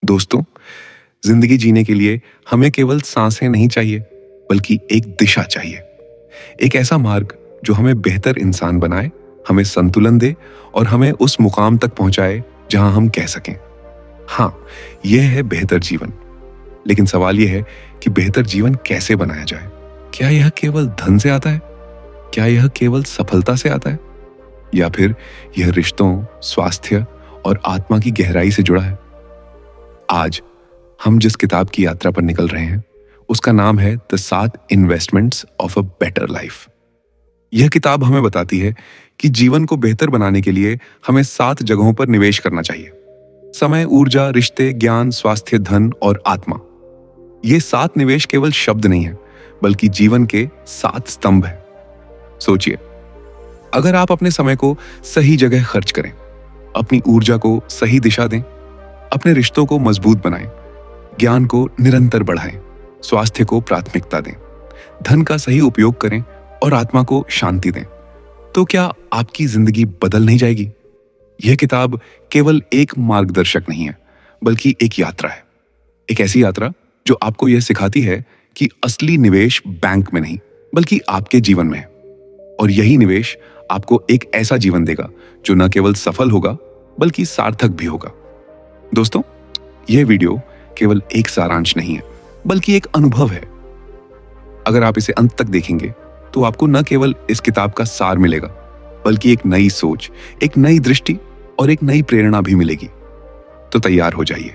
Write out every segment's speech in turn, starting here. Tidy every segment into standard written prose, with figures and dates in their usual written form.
दोस्तों, जिंदगी जीने के लिए हमें केवल सांसें नहीं चाहिए, बल्कि एक दिशा चाहिए। एक ऐसा मार्ग जो हमें बेहतर इंसान बनाए, हमें संतुलन दे और हमें उस मुकाम तक पहुंचाए जहां हम कह सकें, हाँ, यह है बेहतर जीवन। लेकिन सवाल यह है कि बेहतर जीवन कैसे बनाया जाए? क्या यह केवल धन से आता है? क्या यह केवल सफलता से आता है? या फिर यह रिश्तों, स्वास्थ्य और आत्मा की गहराई से जुड़ा है? आज हम जिस किताब की यात्रा पर निकल रहे हैं, उसका नाम है the 7 investments of a better life. यह किताब हमें बताती है कि जीवन को बेहतर बनाने के लिए हमें 7 जगहों पर निवेश करना चाहिए। समय, ऊर्जा, रिश्ते, ज्ञान, स्वास्थ्य, धन और आत्मा। ये 7 निवेश केवल शब्द नहीं है, बल्कि जीवन के 7 स्तंभ है। सोचिए, अगर आप अपने समय को सही जगह खर्च करें, अपनी ऊर्जा को सही दिशा दें, अपने रिश्तों को मजबूत बनाएं, ज्ञान को निरंतर बढ़ाएं, स्वास्थ्य को प्राथमिकता दें, धन का सही उपयोग करें और आत्मा को शांति दें, तो क्या आपकी जिंदगी बदल नहीं जाएगी? यह किताब केवल एक मार्गदर्शक नहीं है, बल्कि एक यात्रा है। एक ऐसी यात्रा जो आपको यह सिखाती है कि असली निवेश बैंक में नहीं, बल्कि आपके जीवन में है। और यही निवेश आपको एक ऐसा जीवन देगा जो न केवल सफल होगा, बल्कि सार्थक भी होगा। दोस्तों, यह वीडियो केवल एक सारांश नहीं है, बल्कि एक अनुभव है। अगर आप इसे अंत तक देखेंगे तो आपको न केवल इस किताब का सार मिलेगा, बल्कि एक नई सोच, एक नई दृष्टि और एक नई प्रेरणा भी मिलेगी। तो तैयार हो जाइए,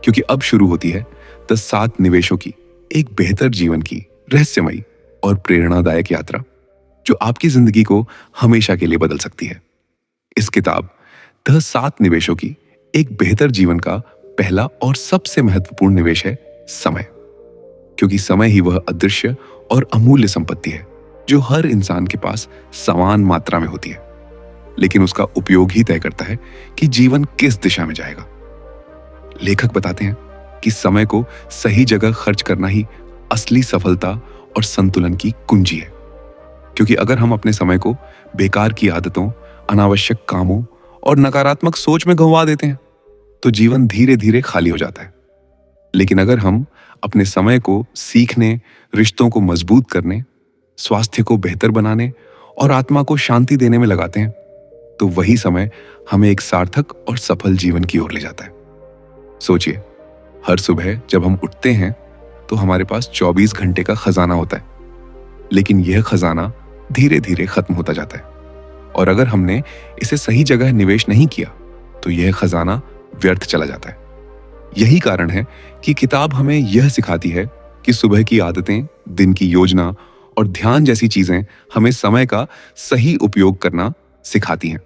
क्योंकि अब शुरू होती है द 7 निवेशों की एक बेहतर जीवन की रहस्यमयी और प्रेरणादायक यात्रा, जो आपकी जिंदगी को हमेशा के लिए बदल सकती है। इस किताब द 7 निवेशों की एक बेहतर जीवन का पहला और सबसे महत्वपूर्ण निवेश है समय। क्योंकि समय ही वह अदृश्य और अमूल्य संपत्ति है जो हर इंसान के पास समान मात्रा में होती है, लेकिन उसका उपयोग ही तय करता है कि जीवन किस दिशा में जाएगा। लेखक बताते हैं कि समय को सही जगह खर्च करना ही असली सफलता और संतुलन की कुंजी है। क्योंकि अगर हम अपने समय को बेकार की आदतों, अनावश्यक कामों और नकारात्मक सोच में गंवा देते हैं, तो जीवन धीरे धीरे खाली हो जाता है। लेकिन अगर हम अपने समय को सीखने, रिश्तों को मजबूत करने, स्वास्थ्य को बेहतर बनाने और आत्मा को शांति देने में लगाते हैं, तो वही समय हमें एक सार्थक और सफल जीवन की ओर ले जाता है। सोचिए, हर सुबह जब हम उठते हैं तो हमारे पास 24 घंटे का खजाना होता है, लेकिन यह खजाना धीरे धीरे खत्म होता जाता है। और अगर हमने इसे सही जगह निवेश नहीं किया, तो यह खजाना व्यर्थ चला जाता है। यही कारण है कि किताब हमें यह सिखाती है कि सुबह की आदतें, दिन की योजना और ध्यान जैसी चीजें हमें समय का सही उपयोग करना सिखाती हैं।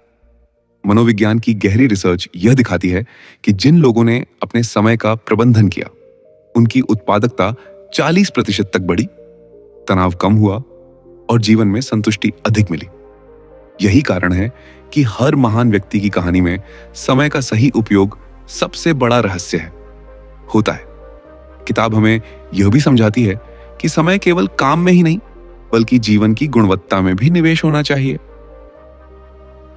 मनोविज्ञान की गहरी रिसर्च यह दिखाती है कि जिन लोगों ने अपने समय का प्रबंधन किया, उनकी उत्पादकता 40% तक बढ़ी, तनाव कम हुआ और जीवन में संतुष्टि अधिक मिली। यही कारण है कि हर महान व्यक्ति की कहानी में समय का सही उपयोग सबसे बड़ा रहस्य होता है। किताब हमें यह भी समझाती है कि समय केवल काम में ही नहीं, बल्कि जीवन की गुणवत्ता में भी निवेश होना चाहिए।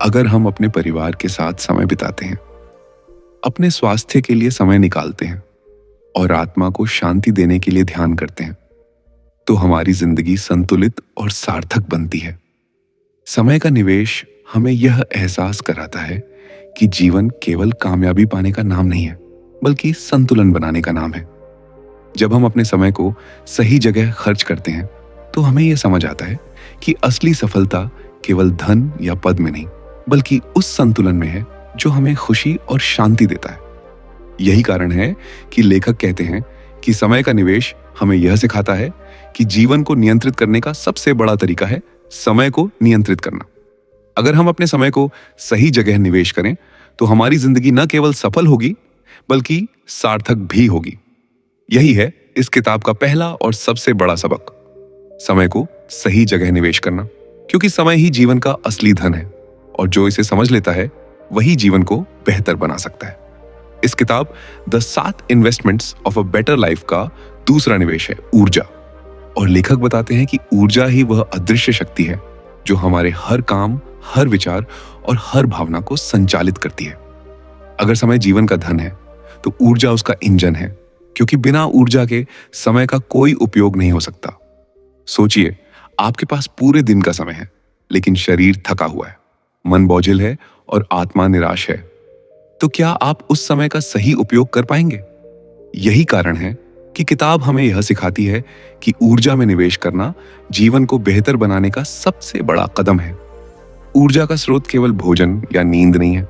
अगर हम अपने परिवार के साथ समय बिताते हैं, अपने स्वास्थ्य के लिए समय निकालते हैं और आत्मा को शांति देने के लिए ध्यान करते हैं, तो हमारी जिंदगी संतुलित और सार्थक बनती है। समय का निवेश हमें यह एहसास कराता है कि जीवन केवल कामयाबी पाने का नाम नहीं है, बल्कि संतुलन बनाने का नाम है। जब हम अपने समय को सही जगह खर्च करते हैं, तो हमें यह समझ आता है कि असली सफलता केवल धन या पद में नहीं, बल्कि उस संतुलन में है जो हमें खुशी और शांति देता है। यही कारण है कि लेखक कहते हैं कि समय का निवेश हमें यह सिखाता है कि जीवन को नियंत्रित करने का सबसे बड़ा तरीका है समय को नियंत्रित करना। अगर हम अपने समय को सही जगह निवेश करें, तो हमारी जिंदगी न केवल सफल होगी, बल्कि सार्थक भी होगी। यही है इस किताब का पहला और सबसे बड़ा सबक, समय को सही जगह निवेश करना। क्योंकि समय ही जीवन का असली धन है, और जो इसे समझ लेता है, वही जीवन को बेहतर बना सकता है। इस किताब the 7 investments of a better life का दूसरा निवेश है ऊर्जा। और लेखक बताते हैं कि ऊर्जा ही वह अदृश्य शक्ति है जो हमारे हर काम, हर विचार और हर भावना को संचालित करती है। अगर समय जीवन का धन है, तो ऊर्जा उसका इंजन है, क्योंकि बिना ऊर्जा के समय का कोई उपयोग नहीं हो सकता। सोचिए, आपके पास पूरे दिन का समय है, लेकिन शरीर थका हुआ है, मन बोझिल है और आत्मा निराश है। तो क्या आप उस समय का सही उपयोग कर पाएंगे? यही कारण है कि किताब हमें यह सिखाती है कि ऊर्जा में निवेश करना जीवन को बेहतर बनाने का सबसे बड़ा कदम है। ऊर्जा का स्रोत केवल भोजन या नींद नहीं है,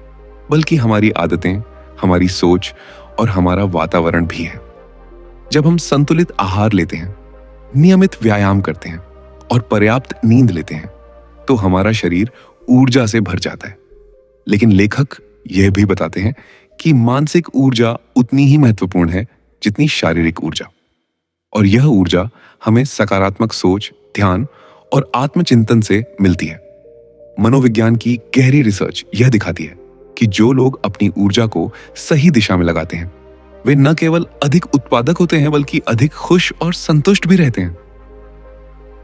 बल्कि हमारी आदतें, हमारी सोच और हमारा वातावरण भी है। जब हम संतुलित आहार लेते हैं, नियमित व्यायाम करते हैं और पर्याप्त नींद लेते हैं, तो हमारा शरीर ऊर्जा से भर जाता है। लेकिन लेखक यह भी बताते हैं कि मानसिक ऊर्जा उतनी ही महत्वपूर्ण है जितनी शारीरिक ऊर्जा, और यह ऊर्जा हमें सकारात्मक सोच, ध्यान और आत्मचिंतन से मिलती है। मनोविज्ञान की गहरी रिसर्च यह दिखाती है कि जो लोग अपनी ऊर्जा को सही दिशा में लगाते हैं, वे न केवल अधिक उत्पादक होते हैं, बल्कि अधिक खुश और संतुष्ट भी रहते हैं।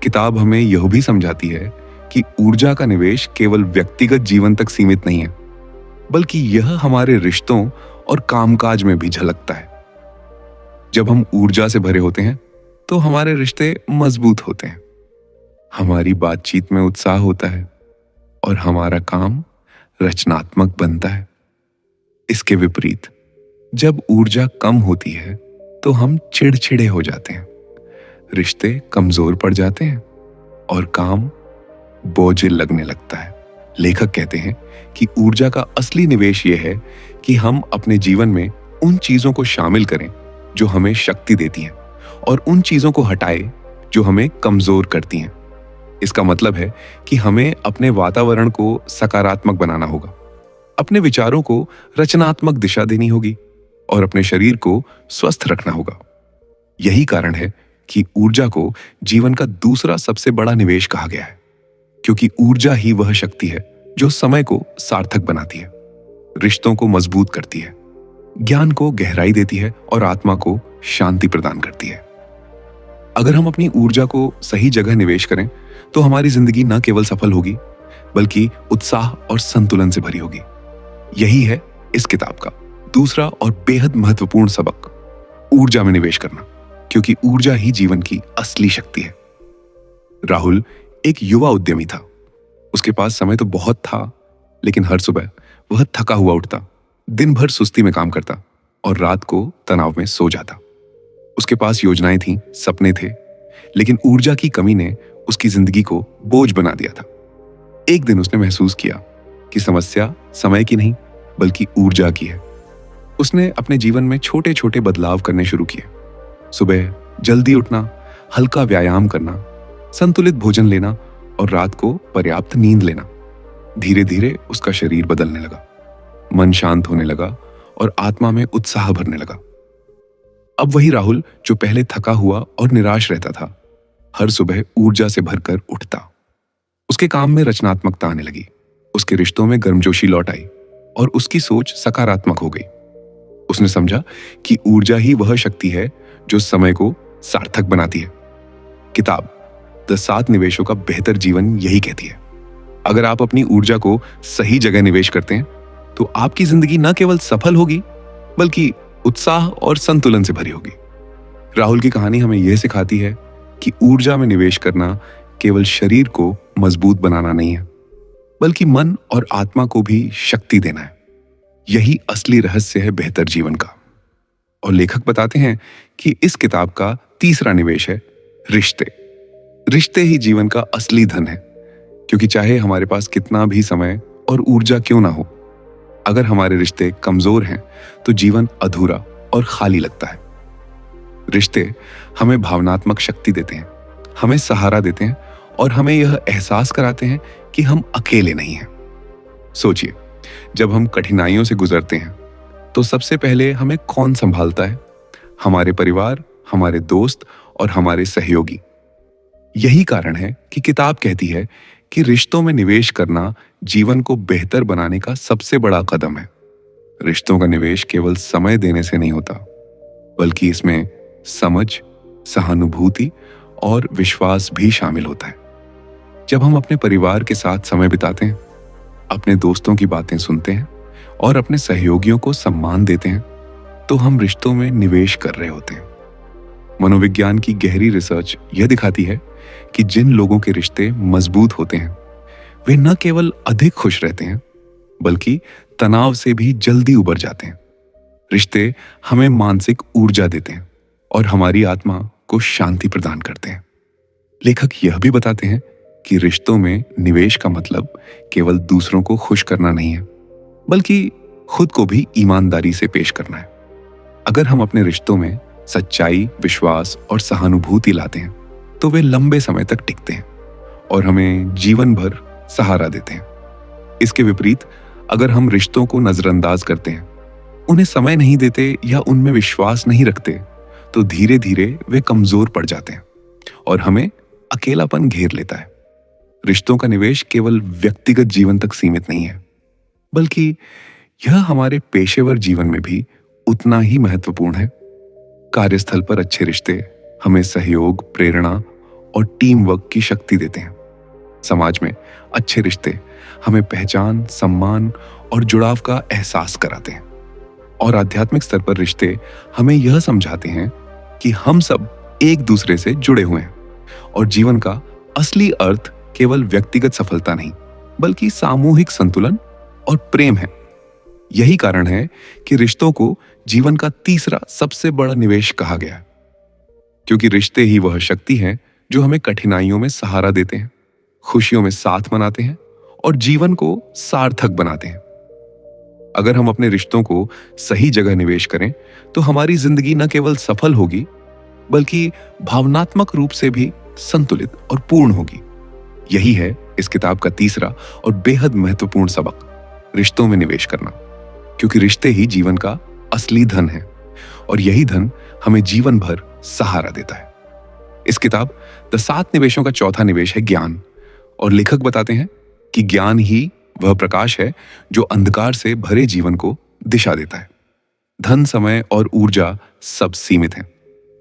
किताब हमें यह भी समझाती है कि ऊर्जा का निवेश केवल व्यक्तिगत जीवन तक सीमित नहीं है, बल्कि यह हमारे रिश्तों और कामकाज में भी झलकता है। जब हम ऊर्जा से भरे होते हैं, तो हमारे रिश्ते मजबूत होते हैं, हमारी बातचीत में उत्साह होता है और हमारा काम रचनात्मक बनता है। इसके विपरीत, जब ऊर्जा कम होती है, तो हम चिड़चिड़े हो जाते हैं, रिश्ते कमजोर पड़ जाते हैं और काम बोझिल लगने लगता है। लेखक कहते हैं कि ऊर्जा का असली निवेश यह है कि हम अपने जीवन में उन चीजों को शामिल करें जो हमें शक्ति देती हैं, और उन चीजों को हटाएं जो हमें कमजोर करती हैं। इसका मतलब है कि हमें अपने वातावरण को सकारात्मक बनाना होगा, अपने विचारों को रचनात्मक दिशा देनी होगी और अपने शरीर को स्वस्थ रखना होगा। यही कारण है कि ऊर्जा को जीवन का दूसरा सबसे बड़ा निवेश कहा गया है, क्योंकि ऊर्जा ही वह शक्ति है जो समय को सार्थक बनाती है, रिश्तों को मजबूत करती है, ज्ञान को गहराई देती है और आत्मा को शांति प्रदान करती है। अगर हम अपनी ऊर्जा को सही जगह निवेश करें, तो हमारी जिंदगी न केवल सफल होगी, बल्कि उत्साह और संतुलन से भरी होगी। यही है इस किताब का दूसरा और बेहद महत्वपूर्ण सबक, ऊर्जा में निवेश करना, क्योंकि ऊर्जा ही जीवन की असली शक्ति है। राहुल एक युवा उद्यमी था। उसके पास समय तो बहुत था, लेकिन हर सुबह वह थका हुआ उठता, दिन भर सुस्ती में काम करता और रात को तनाव में सो जाता। उसके पास योजनाएं थीं, सपने थे, लेकिन ऊर्जा की कमी ने उसकी जिंदगी को बोझ बना दिया था। एक दिन उसने महसूस किया कि समस्या समय की नहीं, बल्कि ऊर्जा की है। उसने अपने जीवन में छोटे छोटे बदलाव करने शुरू किए। सुबह जल्दी उठना, हल्का व्यायाम करना, संतुलित भोजन लेना और रात को पर्याप्त नींद लेना। धीरे धीरे उसका शरीर बदलने लगा, मन शांत होने लगा और आत्मा में उत्साह भरने लगा। अब वही राहुल जो पहले थका हुआ और निराश रहता था, हर सुबह ऊर्जा से भरकर उठता। उसके काम में रचनात्मकता आने लगी, उसके रिश्तों में गर्मजोशी लौट आई और उसकी सोच सकारात्मक हो गई। उसने समझा कि ऊर्जा ही वह शक्ति है जो समय को सार्थक बनाती है। किताब द 7 निवेशों का बेहतर जीवन यही कहती है। अगर आप अपनी ऊर्जा को सही जगह निवेश करते हैं, तो आपकी जिंदगी न केवल सफल होगी, बल्कि उत्साह और संतुलन से भरी होगी। राहुल की कहानी हमें यह सिखाती है कि ऊर्जा में निवेश करना केवल शरीर को मजबूत बनाना नहीं है, बल्कि मन और आत्मा को भी शक्ति देना है। यही असली रहस्य है बेहतर जीवन का। और लेखक बताते हैं कि इस किताब का तीसरा निवेश है रिश्ते। रिश्ते ही जीवन का असली धन है, क्योंकि चाहे हमारे पास कितना भी समय और ऊर्जा क्यों ना हो, अगर हमारे रिश्ते कमजोर हैं, तो जीवन अधूरा और खाली लगता है। रिश्ते हमें भावनात्मक शक्ति देते हैं, हमें सहारा देते हैं और हमें यह एहसास कराते हैं कि हम अकेले नहीं हैं। सोचिए, जब हम कठिनाइयों से गुजरते हैं, तो सबसे पहले हमें कौन संभालता है? हमारे परिवार, हमारे दोस्त और हमारे सहयोगी। यही कारण है कि किताब कहती है कि रिश्तों में निवेश करना जीवन को बेहतर बनाने का सबसे बड़ा कदम है। रिश्तों का निवेश केवल समय देने से नहीं होता, बल्कि इसमें समझ, सहानुभूति और विश्वास भी शामिल होता है। जब हम अपने परिवार के साथ समय बिताते हैं, अपने दोस्तों की बातें सुनते हैं और अपने सहयोगियों को सम्मान देते हैं, तो हम रिश्तों में निवेश कर रहे होते हैं। मनोविज्ञान की गहरी रिसर्च यह दिखाती है कि जिन लोगों के रिश्ते मजबूत होते हैं वे न केवल अधिक खुश रहते हैं बल्कि तनाव से भी जल्दी उबर जाते हैं। रिश्ते हमें मानसिक ऊर्जा देते हैं और हमारी आत्मा को शांति प्रदान करते हैं। लेखक यह भी बताते हैं कि रिश्तों में निवेश का मतलब केवल दूसरों को खुश करना नहीं है बल्कि खुद को भी ईमानदारी से पेश करना है। अगर हम अपने रिश्तों में सच्चाई, विश्वास और सहानुभूति लाते हैं तो वे लंबे समय तक टिकते हैं और हमें जीवन भर सहारा देते हैं। इसके विपरीत अगर हम रिश्तों को नजरअंदाज करते हैं, उन्हें समय नहीं देते या उनमें विश्वास नहीं रखते तो धीरे धीरे वे कमजोर पड़ जाते हैं और हमें अकेलापन घेर लेता है। रिश्तों का निवेश केवल व्यक्तिगत जीवन तक सीमित नहीं है बल्कि यह हमारे पेशेवर जीवन में भी उतना ही महत्वपूर्ण है। कार्यस्थल पर अच्छे रिश्ते हमें सहयोग, प्रेरणा और टीम वर्क की शक्ति देते हैं। समाज में अच्छे रिश्ते हमें पहचान, सम्मान और जुड़ाव का एहसास कराते हैं और आध्यात्मिक स्तर पर रिश्ते हमें यह समझाते हैं कि हम सब एक दूसरे से जुड़े हुए हैं और जीवन का असली अर्थ केवल व्यक्तिगत सफलता नहीं बल्कि सामूहिक संतुलन और प्रेम है। यही कारण है कि रिश्तों को जीवन का तीसरा सबसे बड़ा निवेश कहा गया है, क्योंकि रिश्ते ही वह शक्ति है जो हमें कठिनाइयों में सहारा देते हैं, खुशियों में साथ मनाते हैं और जीवन को सार्थक बनाते हैं। अगर हम अपने रिश्तों को सही जगह निवेश करें तो हमारी जिंदगी न केवल सफल होगी बल्कि भावनात्मक रूप से भी संतुलित और पूर्ण होगी। यही है इस किताब का तीसरा और बेहद महत्वपूर्ण सबक, रिश्तों में निवेश करना, क्योंकि रिश्ते ही जीवन का असली धन है और यही धन हमें जीवन भर सहारा देता है। इस किताब द 7 निवेशों का चौथा निवेश है ज्ञान, और लेखक बताते हैं कि ज्ञान ही वह प्रकाश है जो अंधकार से भरे जीवन को दिशा देता है। धन, समय और ऊर्जा सब सीमित हैं,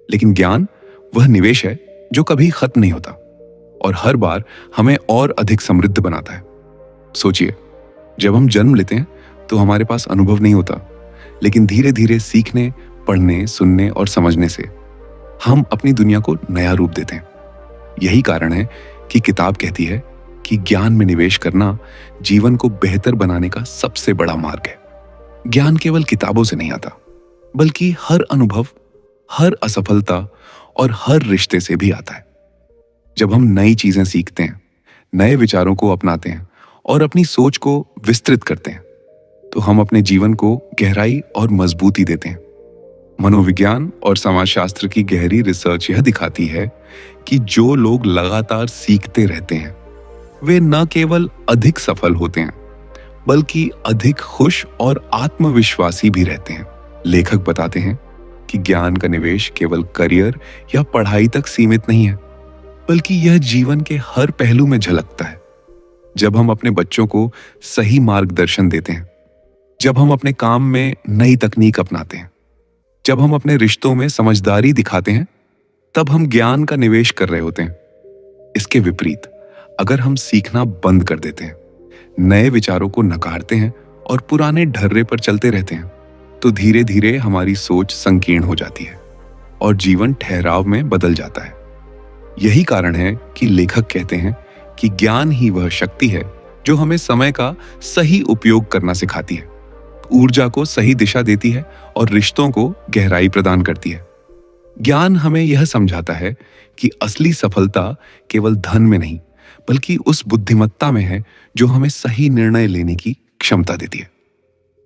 लेकिन ज्ञान वह निवेश है जो कभी खत्म नहीं होता और हर बार हमें और अधिक समृद्ध बनाता है। सोचिए, जब हम जन्म लेते हैं तो हमारे पास अनुभव नहीं होता, लेकिन धीरे धीरे सीखने, पढ़ने, सुनने और समझने से हम अपनी दुनिया को नया रूप देते हैं। यही कारण है कि किताब कहती है कि ज्ञान में निवेश करना जीवन को बेहतर बनाने का सबसे बड़ा मार्ग है। ज्ञान केवल किताबों से नहीं आता बल्कि हर अनुभव, हर असफलता और हर रिश्ते से भी आता है। जब हम नई चीजें सीखते हैं, नए विचारों को अपनाते हैं और अपनी सोच को विस्तृत करते हैं तो हम अपने जीवन को गहराई और मजबूती देते हैं। मनोविज्ञान और समाजशास्त्र की गहरी रिसर्च यह दिखाती है कि जो लोग लगातार सीखते रहते हैं वे न केवल अधिक सफल होते हैं बल्कि अधिक खुश और आत्मविश्वासी भी रहते हैं। लेखक बताते हैं कि ज्ञान का निवेश केवल करियर या पढ़ाई तक सीमित नहीं है बल्कि यह जीवन के हर पहलू में झलकता है। जब हम अपने बच्चों को सही मार्गदर्शन देते हैं, जब हम अपने काम में नई तकनीक अपनाते हैं, जब हम अपने रिश्तों में समझदारी दिखाते हैं, तब हम ज्ञान का निवेश कर रहे होते हैं। इसके विपरीत अगर हम सीखना बंद कर देते हैं, नए विचारों को नकारते हैं और पुराने ढर्रे पर चलते रहते हैं तो धीरे धीरे हमारी सोच संकीर्ण हो जाती है और जीवन ठहराव में बदल जाता है। यही कारण है कि लेखक कहते हैं कि ज्ञान ही वह शक्ति है जो हमें समय का सही उपयोग करना सिखाती है, ऊर्जा को सही दिशा देती है और रिश्तों को गहराई प्रदान करती है। ज्ञान हमें यह समझाता है कि असली सफलता केवल धन में नहीं बल्कि उस बुद्धिमत्ता में है जो हमें सही निर्णय लेने की क्षमता देती है।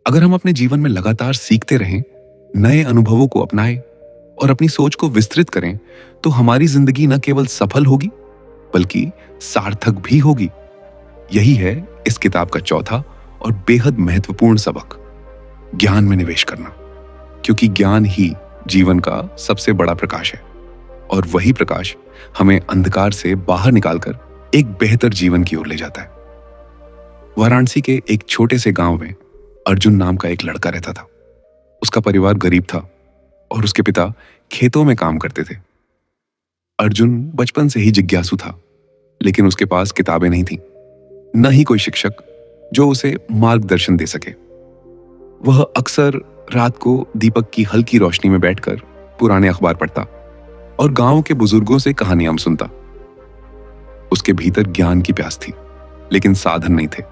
अगर हम अपने जीवन में लगातार सीखते रहें, नए अनुभवों को अपनाएं और अपनी सोच को विस्तृत करें तो हमारी जिंदगी न केवल सफल होगी बल्कि सार्थक भी होगी। यही है इस किताब का चौथा और बेहद महत्वपूर्ण सबक, ज्ञान में निवेश करना, क्योंकि ज्ञान ही जीवन का सबसे बड़ा प्रकाश है और वही प्रकाश हमें अंधकार से बाहर निकालकर एक बेहतर जीवन की ओर ले जाता है। वाराणसी के एक छोटे से गांव में अर्जुन नाम का एक लड़का रहता था। उसका परिवार गरीब था और उसके पिता खेतों में काम करते थे। अर्जुन बचपन से ही जिज्ञासु था, लेकिन उसके पास किताबें नहीं थीं, न ही कोई शिक्षक जो उसे मार्गदर्शन दे सके। वह अक्सर रात को दीपक की हल्की रोशनी में बैठकर पुराने अखबार पढ़ता और गांव के बुजुर्गों से कहानियां सुनता। उसके भीतर ज्ञान की प्यास थी, लेकिन साधन नहीं थे।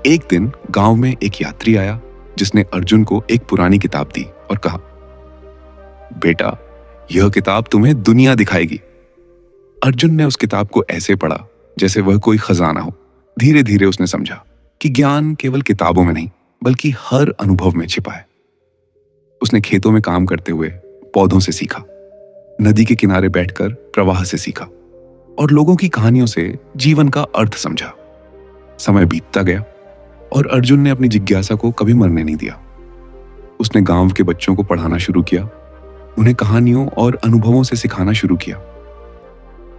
एक दिन गांव में एक यात्री आया जिसने अर्जुन को एक पुरानी किताब दी और कहा, बेटा, यह किताब तुम्हें दुनिया दिखाएगी। अर्जुन ने उस किताब को ऐसे पढ़ा जैसे वह कोई खजाना हो। धीरे धीरे उसने समझा कि ज्ञान केवल किताबों में नहीं बल्कि हर अनुभव में छिपा है। उसने खेतों में काम करते हुए पौधों से सीखा, नदी के किनारे बैठकर प्रवाह से सीखा और लोगों की कहानियों से जीवन का अर्थ समझा। समय बीतता गया और अर्जुन ने अपनी जिज्ञासा को कभी मरने नहीं दिया। उसने गांव के बच्चों को पढ़ाना शुरू किया, उन्हें कहानियों और अनुभवों से सिखाना शुरू किया।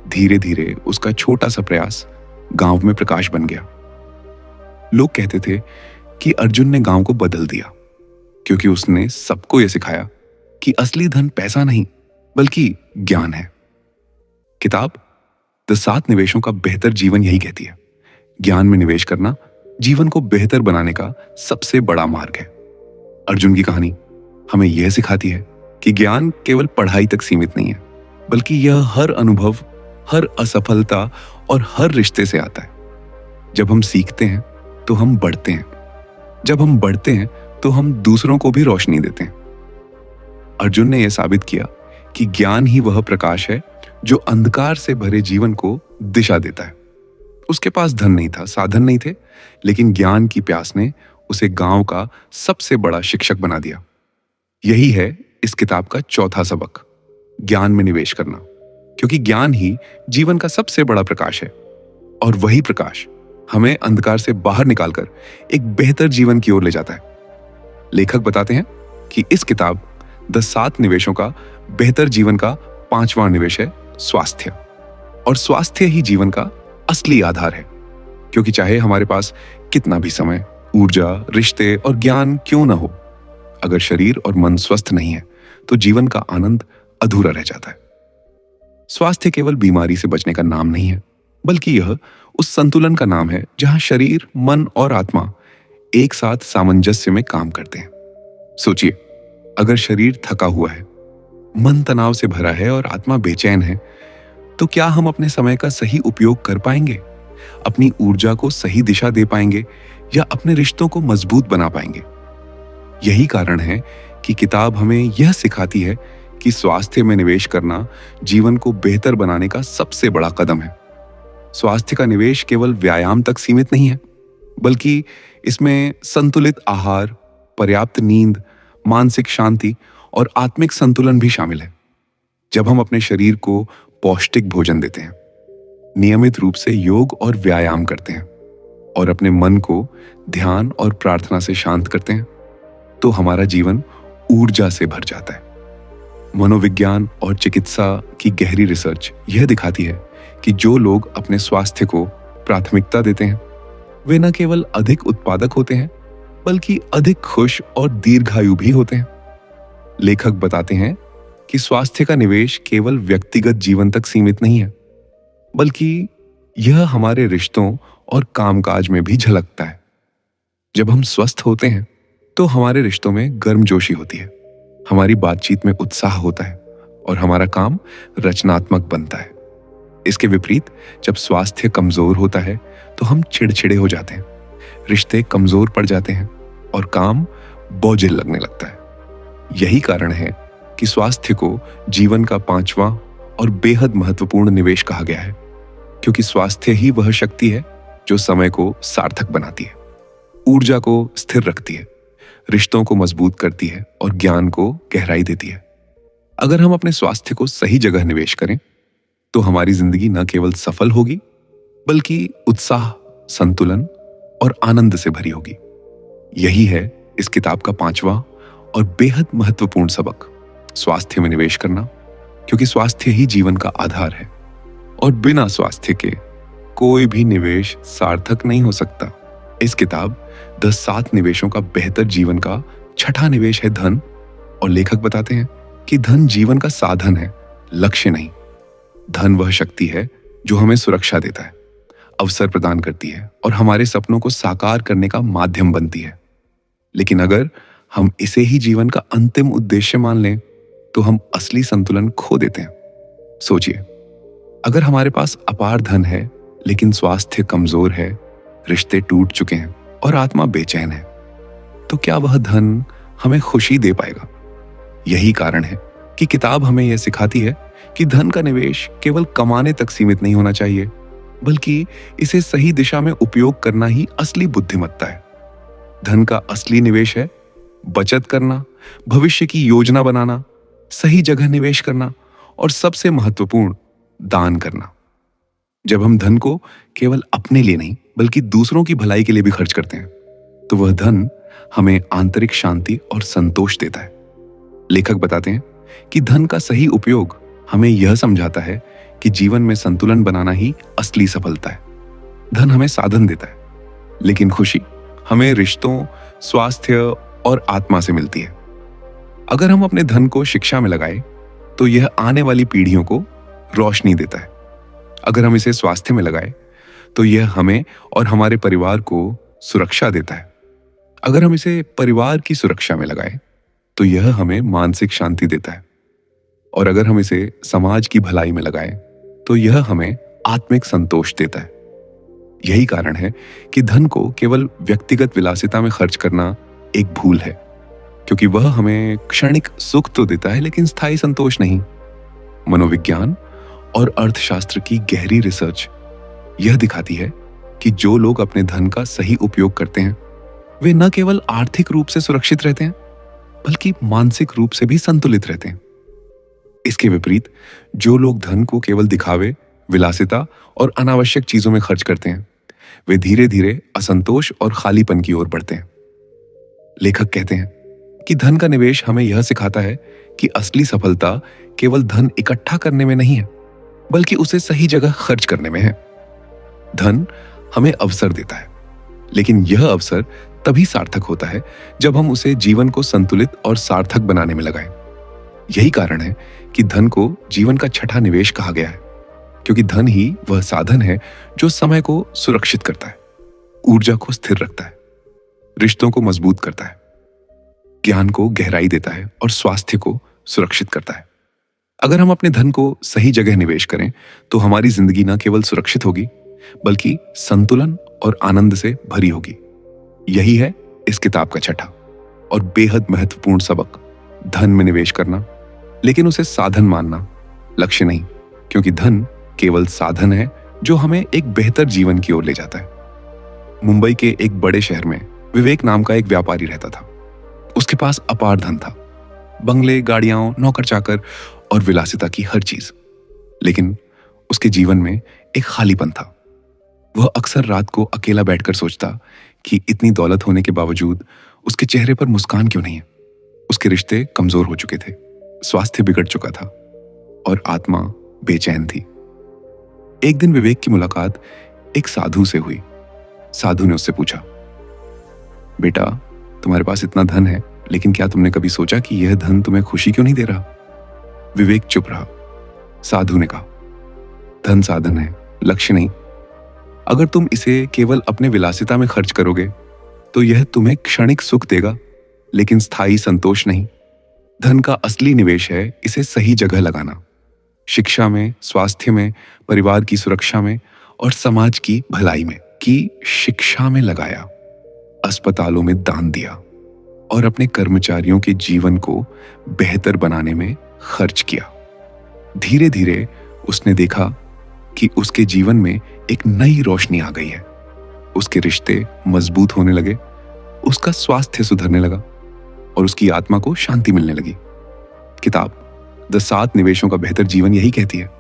धीरे धीरे उसका छोटा सा प्रयास गांव में प्रकाश बन गया। लोग कहते थे कि अर्जुन ने गांव को बदल दिया, क्योंकि उसने सबको यह सिखाया कि असली धन पैसा नहीं बल्कि ज्ञान है। किताब द 7 निवेशों का बेहतर जीवन यही कहती है, ज्ञान में निवेश करना जीवन को बेहतर बनाने का सबसे बड़ा मार्ग है। अर्जुन की कहानी हमें यह सिखाती है कि ज्ञान केवल पढ़ाई तक सीमित नहीं है, बल्कि यह हर अनुभव, हर असफलता और हर रिश्ते से आता है। जब हम सीखते हैं तो हम बढ़ते हैं, जब हम बढ़ते हैं तो हम दूसरों को भी रोशनी देते हैं। अर्जुन ने यह साबित किया कि ज्ञान ही वह प्रकाश है जो अंधकार से भरे जीवन को दिशा देता है। उसके पास धन नहीं था, साधन नहीं थे, लेकिन ज्ञान की प्यास ने उसे गांव का सबसे बड़ा शिक्षक बना दिया। यही है इस किताब का चौथा सबक, ज्ञान में निवेश करना, क्योंकि ज्ञान ही जीवन का सबसे बड़ा प्रकाश है और वही प्रकाश हमें अंधकार से बाहर निकालकर एक बेहतर जीवन की ओर ले जाता है। लेखक बताते हैं कि इस किताब द 7 निवेशों का बेहतर जीवन का 5वां निवेश है स्वास्थ्य, और स्वास्थ्य ही जीवन का असली आधार है। क्योंकि चाहे हमारे पास कितना भी समय, ऊर्जा, रिश्ते और ज्ञान क्यों ना हो, अगर शरीर और मन स्वस्थ नहीं है तो जीवन का आनंद अधूरा रह जाता है। स्वास्थ्य केवल बीमारी से बचने का नाम नहीं है, बल्कि यह उस संतुलन का नाम है जहां शरीर, मन और आत्मा एक साथ सामंजस्य में काम करते हैं। सोचिए, अगर शरीर थका हुआ है, मन तनाव से भरा है और आत्मा बेचैन है, तो क्या हम अपने समय का सही उपयोग कर पाएंगे? अपनी ऊर्जा को सही दिशा दे पाएंगे या अपने रिश्तों को मजबूत बना पाएंगे? यही कारण है कि किताब हमें यह सिखाती है कि स्वास्थ्य में निवेश करना जीवन को बेहतर बनाने का सबसे बड़ा कदम है। स्वास्थ्य का निवेश केवल व्यायाम तक सीमित नहीं है, बल्कि इसमें संतुलित आहार, पर्याप्त नींद, मानसिक शांति और आत्मिक संतुलन भी शामिल है। जब हम अपने शरीर को पौष्टिक भोजन देते हैं, नियमित रूप से योग और व्यायाम करते हैं और अपने मन को ध्यान और प्रार्थना से शांत करते हैं, तो हमारा जीवन ऊर्जा से भर जाता है। मनोविज्ञान और चिकित्सा की गहरी रिसर्च यह दिखाती है कि जो लोग अपने स्वास्थ्य को प्राथमिकता देते हैं, वे न केवल अधिक उत्पादक होते हैं, बल्कि अधिक खुश और दीर्घायु भी होते हैं। लेखक बताते हैं कि स्वास्थ्य का निवेश केवल व्यक्तिगत जीवन तक सीमित नहीं है, बल्कि यह हमारे रिश्तों और कामकाज में भी झलकता है। जब हम स्वस्थ होते हैं तो हमारे रिश्तों में गर्मजोशी होती है, हमारी बातचीत में उत्साह होता है और हमारा काम रचनात्मक बनता है। इसके विपरीत जब स्वास्थ्य कमजोर होता है तो हम चिड़चिड़े हो जाते हैं, रिश्ते कमजोर पड़ जाते हैं और काम बोझिल लगने लगता है। यही कारण है कि स्वास्थ्य को जीवन का 5वां और बेहद महत्वपूर्ण निवेश कहा गया है, क्योंकि स्वास्थ्य ही वह शक्ति है जो समय को सार्थक बनाती है, ऊर्जा को स्थिर रखती है, रिश्तों को मजबूत करती है और ज्ञान को गहराई देती है। अगर हम अपने स्वास्थ्य को सही जगह निवेश करें तो हमारी जिंदगी न केवल सफल होगी, बल्कि उत्साह, संतुलन और आनंद से भरी होगी। यही है इस किताब का 5वां और बेहद महत्वपूर्ण सबक, स्वास्थ्य में निवेश करना, क्योंकि स्वास्थ्य ही जीवन का आधार है और बिना स्वास्थ्य के कोई भी निवेश सार्थक नहीं हो सकता। इस किताब द 7 निवेशों का बेहतर जीवन का 6ठा निवेश है धन, और लेखक बताते हैं कि धन जीवन का साधन है, लक्ष्य नहीं। धन वह शक्ति है जो हमें सुरक्षा देता है, अवसर प्रदान करती है और हमारे सपनों को साकार करने का माध्यम बनती है। लेकिन अगर हम इसे ही जीवन का अंतिम उद्देश्य मान लें तो हम असली संतुलन खो देते हैं। सोचिए, अगर हमारे पास अपार धन है लेकिन स्वास्थ्य कमजोर है, रिश्ते टूट चुके हैं और आत्मा बेचैन है, तो क्या वह धन हमें खुशी दे पाएगा? यही कारण है कि किताब हमें यह सिखाती है कि धन का निवेश केवल कमाने तक सीमित नहीं होना चाहिए, बल्कि इसे सही दिशा में उपयोग करना ही असली बुद्धिमत्ता है। धन का असली निवेश है बचत करना, भविष्य की योजना बनाना, सही जगह निवेश करना और सबसे महत्वपूर्ण, दान करना। जब हम धन को केवल अपने लिए नहीं बल्कि दूसरों की भलाई के लिए भी खर्च करते हैं, तो वह धन हमें आंतरिक शांति और संतोष देता है। लेखक बताते हैं कि धन का सही उपयोग हमें यह समझाता है कि जीवन में संतुलन बनाना ही असली सफलता है। धन हमें साधन देता है, लेकिन खुशी हमें रिश्तों, स्वास्थ्य और आत्मा से मिलती है। अगर हम अपने धन को शिक्षा में लगाएं, तो यह आने वाली पीढ़ियों को रोशनी देता है। अगर हम इसे स्वास्थ्य में लगाएं, तो यह हमें और हमारे परिवार को सुरक्षा देता है। अगर हम इसे परिवार की सुरक्षा में लगाएं, तो यह हमें मानसिक शांति देता है। और अगर हम इसे समाज की भलाई में लगाएं, तो यह हमें आत्मिक संतोष देता है। यही कारण है कि धन को केवल व्यक्तिगत विलासिता में खर्च करना एक भूल है, क्योंकि वह हमें क्षणिक सुख तो देता है लेकिन स्थायी संतोष नहीं। मनोविज्ञान और अर्थशास्त्र की गहरी रिसर्च यह दिखाती है कि जो लोग अपने धन का सही उपयोग करते हैं, वे न केवल आर्थिक रूप से सुरक्षित रहते हैं, बल्कि मानसिक रूप से भी संतुलित रहते हैं। इसके विपरीत, जो लोग धन को केवल दिखावे, विलासिता और अनावश्यक चीजों में खर्च करते हैं, वे धीरे धीरे असंतोष और खालीपन की ओर बढ़ते हैं। लेखक कहते हैं कि धन का निवेश हमें यह सिखाता है कि असली सफलता केवल धन इकट्ठा करने में नहीं है, बल्कि उसे सही जगह खर्च करने में है। धन हमें अवसर देता है, लेकिन यह अवसर तभी सार्थक होता है जब हम उसे जीवन को संतुलित और सार्थक बनाने में लगाएं। यही कारण है कि धन को जीवन का छठा निवेश कहा गया है, क्योंकि धन ही वह साधन है जो समय को सुरक्षित करता है, ऊर्जा को स्थिर रखता है, रिश्तों को मजबूत करता है, ज्ञान को गहराई देता है और स्वास्थ्य को सुरक्षित करता है। अगर हम अपने धन को सही जगह निवेश करें, तो हमारी जिंदगी न केवल सुरक्षित होगी, बल्कि संतुलन और आनंद से भरी होगी। यही है इस किताब का छठा और बेहद महत्वपूर्ण सबक, धन में निवेश करना, लेकिन उसे साधन मानना, लक्ष्य नहीं, क्योंकि धन केवल साधन है जो हमें एक बेहतर जीवन की ओर ले जाता है। मुंबई के एक बड़े शहर में विवेक नाम का एक व्यापारी रहता था। उसके पास अपार धन था, बंगले, गाड़ियां, नौकर चाकर और विलासिता की हर चीज। लेकिन उसके जीवन में एक खालीपन था। वह अक्सर रात को अकेला बैठकर सोचता कि इतनी दौलत होने के बावजूद उसके चेहरे पर मुस्कान क्यों नहीं है। उसके रिश्ते कमजोर हो चुके थे, स्वास्थ्य बिगड़ चुका था और आत्मा बेचैन थी। एक दिन विवेक की मुलाकात एक साधु से हुई। साधु ने उससे पूछा, बेटा, तुम्हारे पास इतना धन है, लेकिन क्या तुमने कभी सोचा कि यह धन तुम्हें खुशी क्यों नहीं दे रहा? विवेक चुप रहा। साधु ने कहा, धन साधन है, लक्ष्य नहीं। अगर तुम इसे केवल अपने विलासिता में खर्च करोगे, तो यह तुम्हें क्षणिक सुख देगा, लेकिन स्थायी संतोष नहीं। धन का असली निवेश है इसे सही जगह लगाना, शिक्षा में, स्वास्थ्य में, परिवार की सुरक्षा में और समाज की भलाई में। की शिक्षा में लगाया, अस्पतालों में दान दिया और अपने कर्मचारियों के जीवन को बेहतर बनाने में खर्च किया। धीरे धीरे उसने देखा कि उसके जीवन में एक नई रोशनी आ गई है। उसके रिश्ते मजबूत होने लगे, उसका स्वास्थ्य सुधरने लगा और उसकी आत्मा को शांति मिलने लगी। किताब द 7 निवेशों का बेहतर जीवन यही कहती है,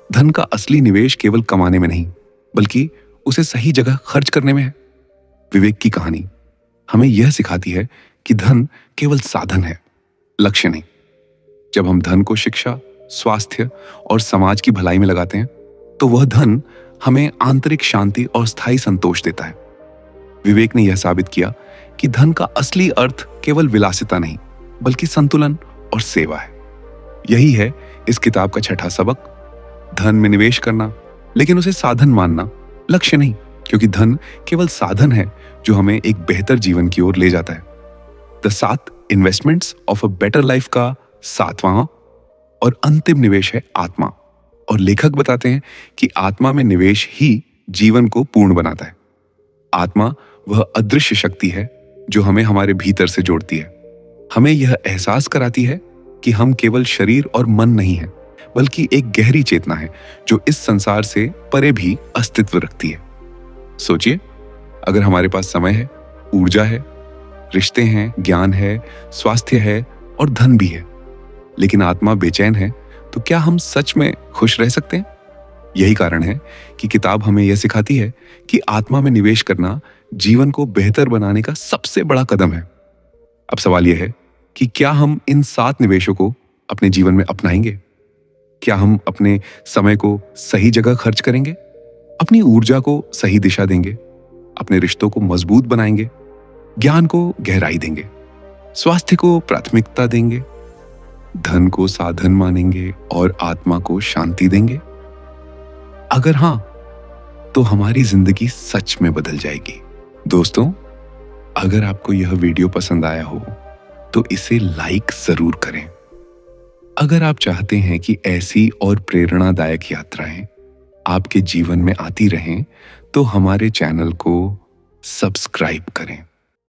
धन का असली निवेश केवल कमाने में नहीं, बल्कि उसे सही जगह खर्च करने में है। विवेक की कहानी हमें यह सिखाती है कि धन केवल साधन है, लक्ष्य नहीं। जब हम धन को शिक्षा, स्वास्थ्य और समाज की भलाई में लगाते हैं, तो वह धन हमें आंतरिक शांति और स्थायी संतोष देता है। विवेक ने यह साबित किया कि धन का असली अर्थ केवल विलासिता नहीं, बल्कि संतुलन और सेवा है। यही है इस किताब का छठा सबक, धन में निवेश करना, लेकिन उसे साधन मानना, लक्ष्य नहीं, क्योंकि धन केवल साधन है जो हमें एक बेहतर जीवन की ओर ले जाता है। The 7 investments of a better life का 7वां और अंतिम निवेश है आत्मा। और लेखक बताते हैं कि आत्मा में निवेश ही जीवन को पूर्ण बनाता है। आत्मा वह अदृश्य शक्ति है जो हमें हमारे भीतर से जोड़ती है, हमें यह एहसास कराती है कि हम केवल शरीर और मन नहीं हैं, बल्कि एक गहरी चेतना है जो इस संसार से परे भी अस्तित्व रखती है। सोचिए, अगर हमारे पास समय है, ऊर्जा है, रिश्ते हैं, ज्ञान है, स्वास्थ्य है और धन भी है, लेकिन आत्मा बेचैन है, तो क्या हम सच में खुश रह सकते हैं? यही कारण है कि किताब हमें यह सिखाती है कि आत्मा में निवेश करना जीवन को बेहतर बनाने का सबसे बड़ा कदम है। अब सवाल यह है कि क्या हम इन 7 निवेशों को अपने जीवन में अपनाएंगे? क्या हम अपने समय को सही जगह खर्च करेंगे, अपनी ऊर्जा को सही दिशा देंगे, अपने रिश्तों को मजबूत बनाएंगे, ज्ञान को गहराई देंगे, स्वास्थ्य को प्राथमिकता देंगे, धन को साधन मानेंगे और आत्मा को शांति देंगे? अगर हां, तो हमारी जिंदगी सच में बदल जाएगी। दोस्तों, अगर आपको यह वीडियो पसंद आया हो तो इसे लाइक जरूर करें। अगर आप चाहते हैं कि ऐसी और प्रेरणादायक यात्राएं आपके जीवन में आती रहें, तो हमारे चैनल को सब्सक्राइब करें।